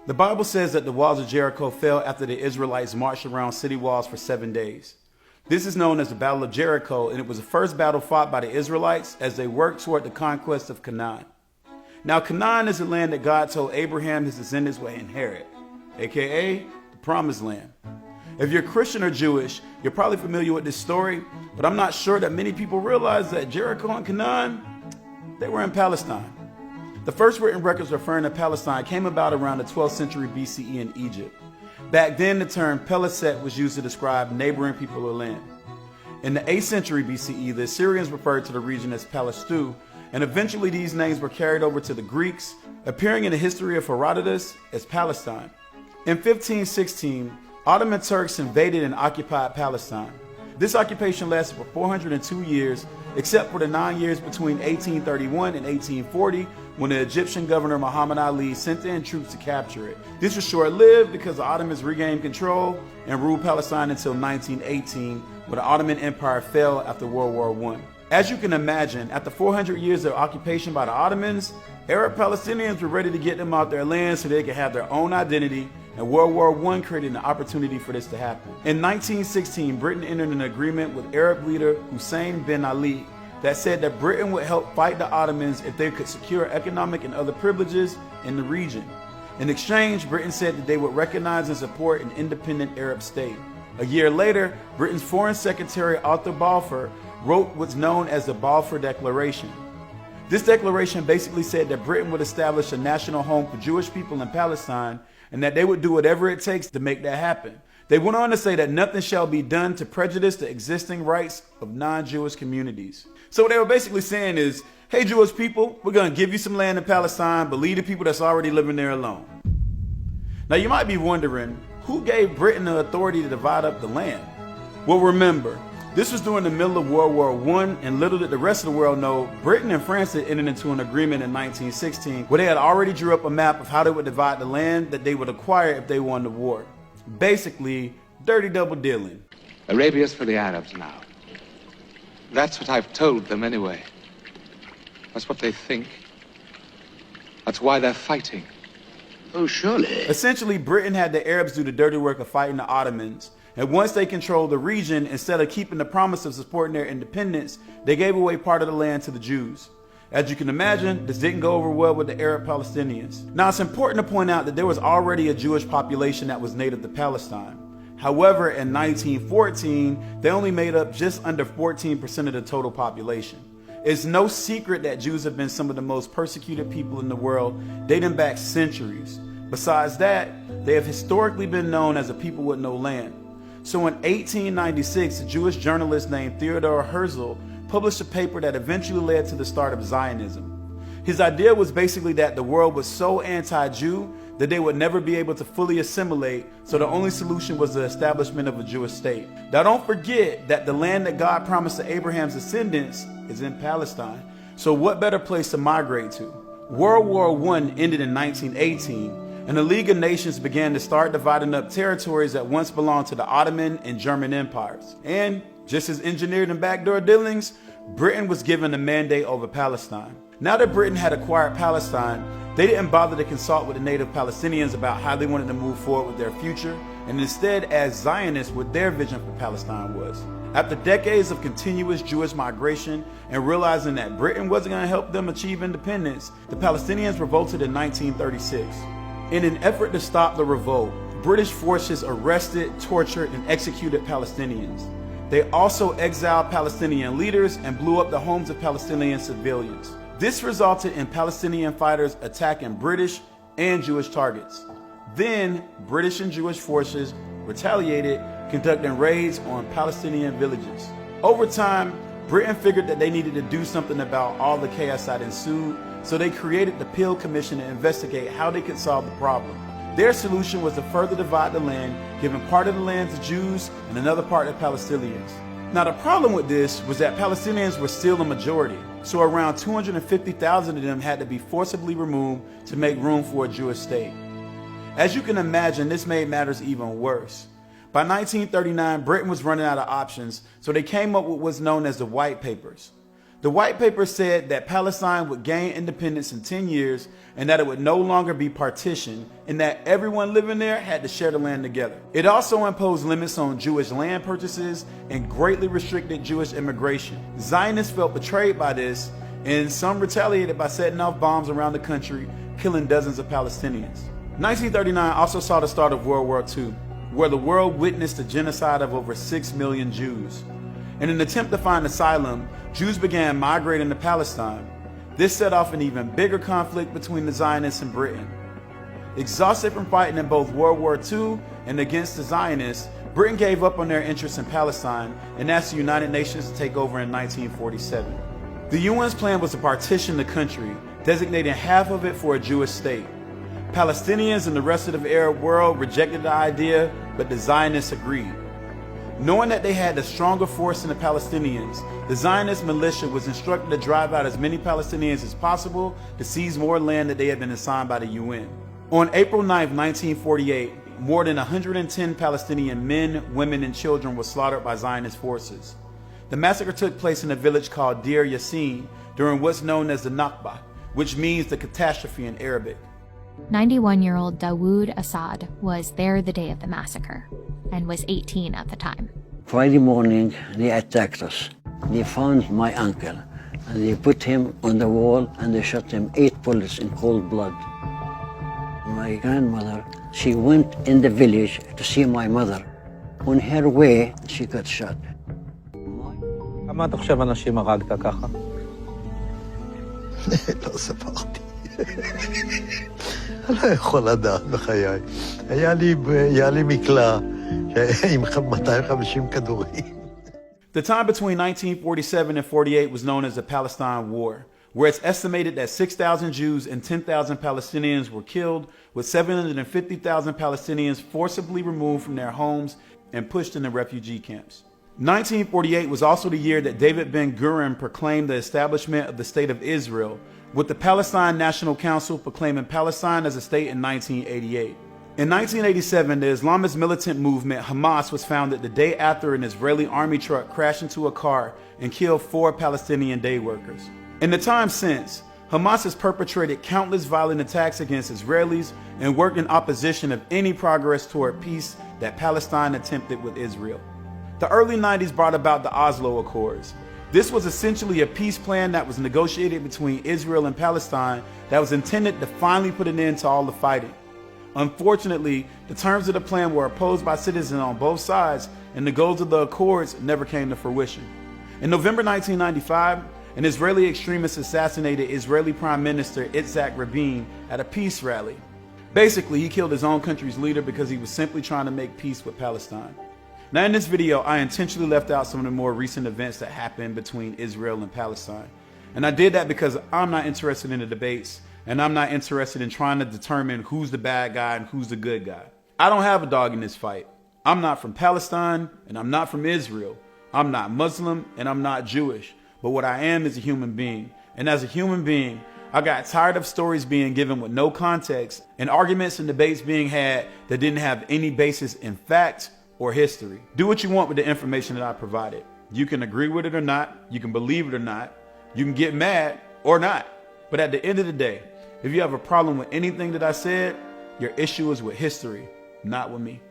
The Bible says that the walls of Jericho fell after the Israelites marched around city walls for 7 days. This is known as the Battle of Jericho, and it was the first battle fought by the Israelites as they worked toward the conquest of Canaan. Now, Canaan is the land that God told Abraham his descendants would inherit, aka the Promised Land. If you're Christian or Jewish, you're probably familiar with this story, but I'm not sure that many people realize that Jericho and Canaan, they were in Palestine. The first written records referring to Palestine came about around the 12th century BCE in Egypt. Back then, the term Peliset was used to describe neighboring people or land. In the 8th century BCE, the Assyrians referred to the region as Palastu, and eventually these names were carried over to the Greeks, appearing in the history of Herodotus as Palestine. In 1516, Ottoman Turks invaded and occupied Palestine. This occupation lasted for 402 years, except for the 9 years between 1831 and 1840, when the Egyptian governor Muhammad Ali sent in troops to capture it. This was short-lived because the Ottomans regained control and ruled Palestine until 1918, when the Ottoman Empire fell after World War I. As you can imagine, after 400 years of occupation by the Ottomans, Arab Palestinians were ready to get them out their land so they could have their own identity, and World War I created an opportunity for this to happen. In 1916, Britain entered an agreement with Arab leader Hussein bin Ali that said that Britain would help fight the Ottomans if they could secure economic and other privileges in the region. In exchange, Britain said that they would recognize and support an independent Arab state. A year later, Britain's Foreign Secretary Arthur Balfour wrote what's known as the Balfour Declaration. This declaration basically said that Britain would establish a national home for Jewish people in Palestine and that they would do whatever it takes to make that happen. They went on to say that nothing shall be done to prejudice the existing rights of non-Jewish communities. So what they were basically saying is, hey Jewish people, we're going to give you some land in Palestine, but leave the people that's already living there alone. Now you might be wondering, who gave Britain the authority to divide up the land? Well, remember, this was during the middle of World War I, and little did the rest of the world know, Britain and France had entered into an agreement in 1916 where they had already drew up a map of how they would divide the land that they would acquire if they won the war. Basically, dirty double dealing. Arabia's for the Arabs now. That's what I've told them anyway. That's what they think. That's why they're fighting. Oh, surely. Essentially, Britain had the Arabs do the dirty work of fighting the Ottomans. And once they controlled the region, instead of keeping the promise of supporting their independence, they gave away part of the land to the Jews. As you can imagine, this didn't go over well with the Arab Palestinians. Now, it's important to point out that there was already a Jewish population that was native to Palestine. However, in 1914, they only made up just under 14% of the total population. It's no secret that Jews have been some of the most persecuted people in the world, dating back centuries. Besides that, they have historically been known as a people with no land. So in 1896, a Jewish journalist named Theodor Herzl published a paper that eventually led to the start of Zionism. His idea was basically that the world was so anti-Jew that they would never be able to fully assimilate, so the only solution was the establishment of a Jewish state. Now don't forget that the land that God promised to Abraham's descendants is in Palestine. So what better place to migrate to? World War I ended in 1918, and the League of Nations began to start dividing up territories that once belonged to the Ottoman and German empires. And just as engineered in backdoor dealings, Britain was given a mandate over Palestine. Now that Britain had acquired Palestine, they didn't bother to consult with the native Palestinians about how they wanted to move forward with their future, and instead asked Zionists what their vision for Palestine was. After decades of continuous Jewish migration and realizing that Britain wasn't going to help them achieve independence, the Palestinians revolted in 1936. In an effort to stop the revolt, British forces arrested, tortured, and executed Palestinians. They also exiled Palestinian leaders and blew up the homes of Palestinian civilians. This resulted in Palestinian fighters attacking British and Jewish targets. Then, British and Jewish forces retaliated, conducting raids on Palestinian villages. Over time, Britain figured that they needed to do something about all the chaos that ensued, so they created the Peel Commission to investigate how they could solve the problem. Their solution was to further divide the land, giving part of the land to Jews and another part to Palestinians. Now the problem with this was that Palestinians were still the majority, so around 250,000 of them had to be forcibly removed to make room for a Jewish state. As you can imagine, this made matters even worse. By 1939, Britain was running out of options, so they came up with what's known as the White Papers. The white paper said that Palestine would gain independence in 10 years and that it would no longer be partitioned and that everyone living there had to share the land together. It also imposed limits on Jewish land purchases and greatly restricted Jewish immigration. Zionists felt betrayed by this, and some retaliated by setting off bombs around the country, killing dozens of Palestinians. 1939 also saw the start of World War II, where the world witnessed the genocide of over 6 million Jews. In an attempt to find asylum, Jews began migrating to Palestine. This set off an even bigger conflict between the Zionists and Britain. Exhausted from fighting in both World War II and against the Zionists, Britain gave up on their interest in Palestine and asked the United Nations to take over in 1947. The UN's plan was to partition the country, designating half of it for a Jewish state. Palestinians and the rest of the Arab world rejected the idea, but the Zionists agreed. Knowing that they had the stronger force than the Palestinians, the Zionist militia was instructed to drive out as many Palestinians as possible to seize more land that they had been assigned by the UN. On April 9, 1948, more than 110 Palestinian men, women, and children were slaughtered by Zionist forces. The massacre took place in a village called Deir Yassin during what's known as the Nakba, which means the catastrophe in Arabic. 91-year-old Dawood Assad was there the day of the massacre and was 18 at the time. Friday morning, they attacked us. They found my uncle, and they put him on the wall, and they shot him 8 bullets in cold blood. My grandmother, she went in the village to see my mother. On her way, she got shot. כמה אתה חושב אנשים הרגת ככה? לא ספרתי. אני לא יכול לדעת בחיי. היה לי מקלע עם 250 כדורים. The time between 1947 and 48 was known as the Palestine War, where it's estimated that 6,000 Jews and 10,000 Palestinians were killed, with 750,000 Palestinians forcibly removed from their homes and pushed into refugee camps. 1948 was also the year that David Ben-Gurion proclaimed the establishment of the State of Israel, with the Palestine National Council proclaiming Palestine as a state in 1988. In 1987, the Islamist militant movement Hamas was founded the day after an Israeli army truck crashed into a car and killed 4 Palestinian day workers. In the time since, Hamas has perpetrated countless violent attacks against Israelis and worked in opposition of any progress toward peace that Palestine attempted with Israel. The early 90s brought about the Oslo Accords. This was essentially a peace plan that was negotiated between Israel and Palestine that was intended to finally put an end to all the fighting. Unfortunately, the terms of the plan were opposed by citizens on both sides, and the goals of the Accords never came to fruition. In November 1995, an Israeli extremist assassinated Israeli Prime Minister Yitzhak Rabin at a peace rally. Basically, he killed his own country's leader because he was simply trying to make peace with Palestine. Now in this video, I intentionally left out some of the more recent events that happened between Israel and Palestine. And I did that because I'm not interested in the debates, and I'm not interested in trying to determine who's the bad guy and who's the good guy. I don't have a dog in this fight. I'm not from Palestine, and I'm not from Israel. I'm not Muslim, and I'm not Jewish. But what I am is a human being. And as a human being, I got tired of stories being given with no context and arguments and debates being had that didn't have any basis in fact or history. Do what you want with the information that I provided. You can agree with it or not. You can believe it or not. You can get mad or not. But at the end of the day, if you have a problem with anything that I said, your issue is with history, not with me.